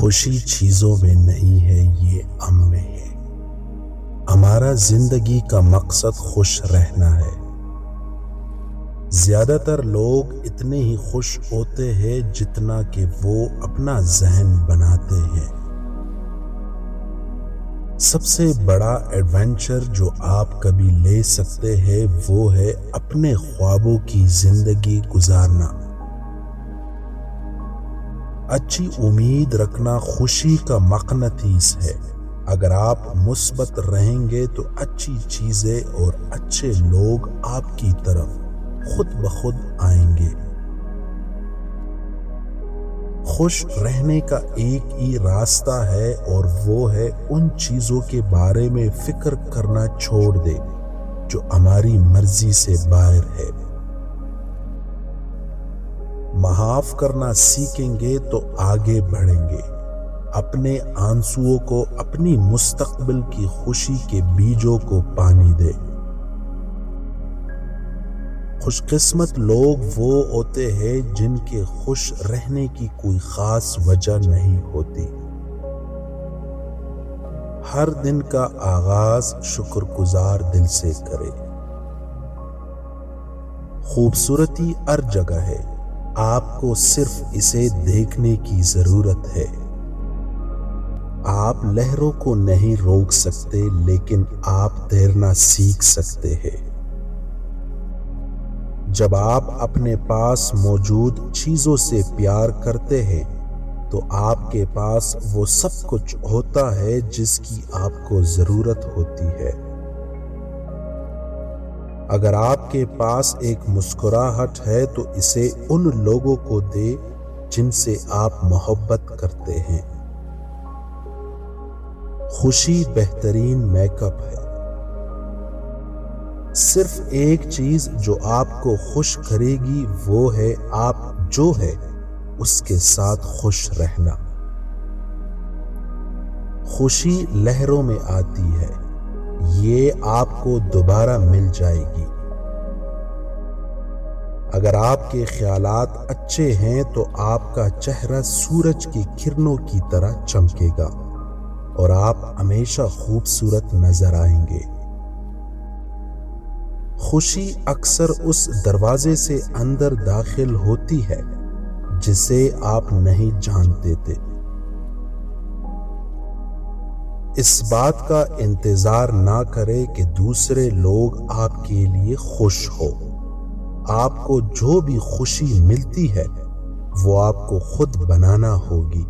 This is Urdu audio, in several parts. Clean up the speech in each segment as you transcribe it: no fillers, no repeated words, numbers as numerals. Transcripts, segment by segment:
خوشی چیزوں میں نہیں ہے، یہ ہم میں ہے۔ ہمارا زندگی کا مقصد خوش رہنا ہے۔ زیادہ تر لوگ اتنے ہی خوش ہوتے ہیں جتنا کہ وہ اپنا ذہن بناتے ہیں۔ سب سے بڑا ایڈونچر جو آپ کبھی لے سکتے ہیں وہ ہے اپنے خوابوں کی زندگی گزارنا۔ اچھی امید رکھنا خوشی کا مقناطیس ہے۔ اگر آپ مثبت رہیں گے تو اچھی چیزیں اور اچھے لوگ آپ کی طرف خود بخود آئیں گے۔ خوش رہنے کا ایک ہی راستہ ہے اور وہ ہے ان چیزوں کے بارے میں فکر کرنا چھوڑ دے جو ہماری مرضی سے باہر ہے۔ معاف کرنا سیکھیں گے تو آگے بڑھیں گے۔ اپنے آنسوؤں کو اپنی مستقبل کی خوشی کے بیجوں کو پانی دے۔ خوش قسمت لوگ وہ ہوتے ہیں جن کے خوش رہنے کی کوئی خاص وجہ نہیں ہوتی۔ ہر دن کا آغاز شکر گزار دل سے کرے۔ خوبصورتی ہر جگہ ہے، آپ کو صرف اسے دیکھنے کی ضرورت ہے۔ آپ لہروں کو نہیں روک سکتے لیکن آپ تیرنا سیکھ سکتے ہیں۔ جب آپ اپنے پاس موجود چیزوں سے پیار کرتے ہیں تو آپ کے پاس وہ سب کچھ ہوتا ہے جس کی آپ کو ضرورت ہوتی ہے۔ اگر آپ کے پاس ایک مسکراہٹ ہے تو اسے ان لوگوں کو دے جن سے آپ محبت کرتے ہیں۔ خوشی بہترین میک اپ ہے۔ صرف ایک چیز جو آپ کو خوش کرے گی وہ ہے آپ جو ہے اس کے ساتھ خوش رہنا۔ خوشی لہروں میں آتی ہے، یہ آپ کو دوبارہ مل جائے گی۔ اگر آپ کے خیالات اچھے ہیں تو آپ کا چہرہ سورج کی کرنوں کی طرح چمکے گا اور آپ ہمیشہ خوبصورت نظر آئیں گے۔ خوشی اکثر اس دروازے سے اندر داخل ہوتی ہے جسے آپ نہیں جانتے تھے۔ اس بات کا انتظار نہ کریں کہ دوسرے لوگ آپ کے لیے خوش ہو۔ آپ کو جو بھی خوشی ملتی ہے وہ آپ کو خود بنانا ہوگی۔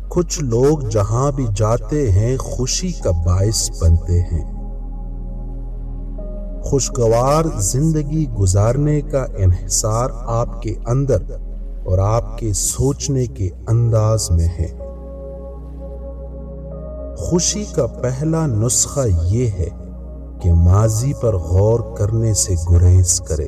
کچھ لوگ جہاں بھی جاتے ہیں خوشی کا باعث بنتے ہیں۔ خوشگوار زندگی گزارنے کا انحصار آپ کے اندر اور آپ کے سوچنے کے انداز میں ہے۔ خوشی کا پہلا نسخہ یہ ہے کہ ماضی پر غور کرنے سے گریز کرے۔